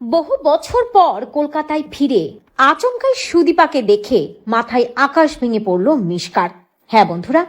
বহু বছর পর কলকাতায় ফিরে আচমকাই সুদীপাকে দেখে মাথায় আকাশ ভেঙে পড়ল মিশকার। হ্যাঁ বন্ধুরা,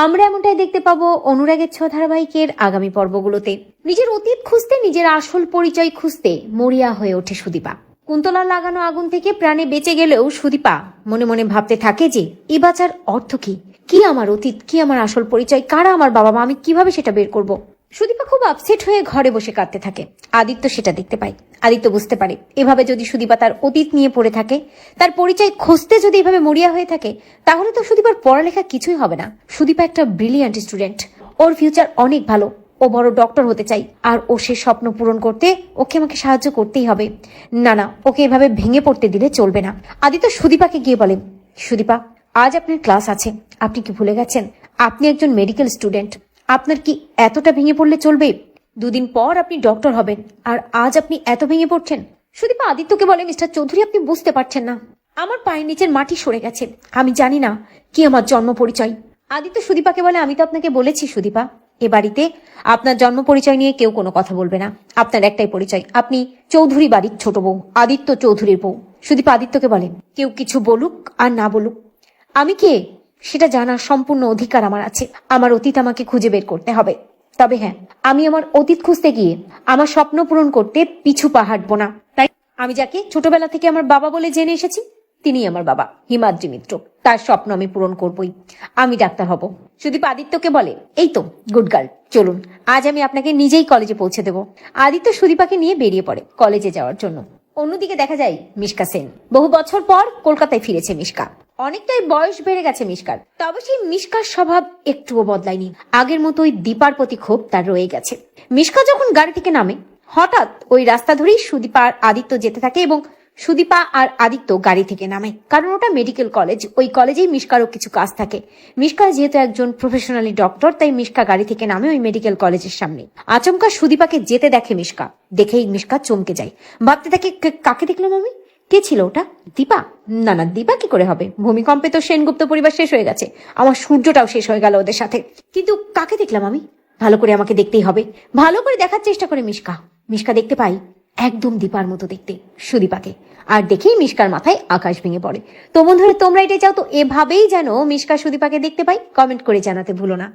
আমরা এমনটাই দেখতে পাবো অনুরাগের ছোঁয়া ধারাবাহিকের আগামী পর্বগুলোতে। নিজের অতীত খুঁজতে, নিজের আসল পরিচয় খুঁজতে মরিয়া হয়ে ওঠে সুদীপা। কুন্তলার লাগানো আগুন থেকে প্রাণে বেঁচে গেলেও সুদীপা মনে মনে ভাবতে থাকে যে এ বাঁচার অর্থ কি, কি আমার অতীত, কি আমার আসল পরিচয়, কারা আমার বাবা মা, আমি কিভাবে সেটা বের করব। সুদীপা খুব আপসেট হয়ে ঘরে বসে কাঁদতে থাকে। আদিত্য সেটা দেখতে পায়। আদিত্য বুঝতে পারে এভাবে যদি সুদীপা তার অতীত নিয়ে পড়ে থাকে, তার পরিচয় খুঁজতে যদি এভাবে মরিয়া হয়ে থাকে, তাহলে তো সুদীপার পড়ালেখা কিছুই হবে না। সুদীপা একটা ব্রিলিয়ান্ট স্টুডেন্ট, ওর ফিউচার অনেক ভালো, ও বড় ডক্টর হতে চাই, আর ও সে স্বপ্ন পূরণ করতে ওকে আমাকে সাহায্য করতেই হবে। না না, ওকে এভাবে ভেঙে পড়তে দিলে চলবে না। আদিত্য সুদীপাকে গিয়ে বলে, সুদীপা, আজ আপনার ক্লাস আছে, আপনি কি ভুলে গেছেন? আপনি একজন মেডিকেল স্টুডেন্ট, আপনার কি এতটা ভেঙে পড়লে চলবে? দুদিন পর আপনি ডক্টর হবেন, আর আজ আপনি এত ভেঙে পড়ছেন। সুদীপা আদিত্যকে বলে, মিস্টার চৌধুরী, আপনি বুঝতে পারছেন না, আমার পায়ের নিচের মাটি সরে গেছে, আমি জানি না কি আমার জন্ম পরিচয়। আদিত্য সুদীপাকে বলে, আমি তো আপনাকে বলেছি সুদীপা, এ বাড়িতে আপনার জন্ম পরিচয় নিয়ে কেউ কোনো কথা বলবে না। আপনার একটাই পরিচয়, আপনি চৌধুরী বাড়ির ছোট বউ, আদিত্য চৌধুরীর বউ। সুদীপা আদিত্যকে বলে, কেউ কিছু বলুক আর না বলুক, আমি কে সেটা জানার সম্পূর্ণ অধিকার আমার আছে। আমার অতীত আমাকে খুঁজে বের করতে হবে। তবে হ্যাঁ, আমি আমার অতীত খুঁজতে গিয়ে আমার স্বপ্ন পূরণ করতে পিছু পা হাঁটবো না। তাই আমি যাকে ছোটবেলা থেকে আমার বাবা বলে জেনে এসেছি, তিনি আমার বাবা, হিমাদ্রি মিত্র। তার স্বপ্ন আমি পূরণ করবই, আমি ডাক্তার হব। সুদীপ আদিত্যকে বলে, এই তো গুড গার্ল, চলুন আজ আমি আপনাকে নিজেই কলেজে পৌঁছে দেব। আদিত্য সুদীপাকে নিয়ে বেরিয়ে পড়ে কলেজে যাওয়ার জন্য। অন্যদিকে দেখা যায় মিশকা সেন। বহু বছর পর কলকাতায় ফিরেছে মিশকা। অনেকটাই বয়স বেড়ে গেছে মিশকার, তবে সেই মিশকার স্বভাব একটুও বদলায়নি। আগের মতোই দীপার প্রতি ক্ষোভ তার রয়ে গেছে। মিশকা যখন গাড়ি থেকে নামে, হঠাৎ ওই রাস্তা ধরেই সুদীপা আর আদিত্য যেতে থাকে এবং সুদীপা আর আদিত্য গাড়ি থেকে নামে, কারণ ওটা মেডিকেল কলেজ। ওই কলেজেই মিশকারও কিছু কাজ থাকে। মিশকা যেহেতু একজন প্রফেশনালি ডক্টর, তাই মিশকা গাড়ি থেকে নামে ওই মেডিকেল কলেজের সামনে। আচমকা সুদীপাকে যেতে দেখে মিশকা। দেখেই মিশকা চমকে যায়, ভাবতে থাকে, কাকে দেখলাম আমি? কে ছিল ওটা? দীপা? না না, দীপা কি করে হবে? ভূমিকম্পে তো সেনগুপ্ত পরিবার শেষ হয়ে গেছে, আমার সূর্যটাও শেষ হয়ে গেল ওদের সাথে। কিন্তু কাকে দেখলাম আমি? ভালো করে আমাকে দেখতেই হবে। ভালো করে দেখার চেষ্টা করে মিশকা। মিশকা দেখতে পাই একদম দীপার মতো দেখতে সুদীপাকে, আর দেখেই মিশকার মাথায় আকাশ ভেঙে পড়ে। তো বন্ধুরা, তোমরা এটা চাও তো এভাবেই যেন মিশকা সুদীপাকে দেখতে পাই? কমেন্ট করে জানাতে ভুলো না।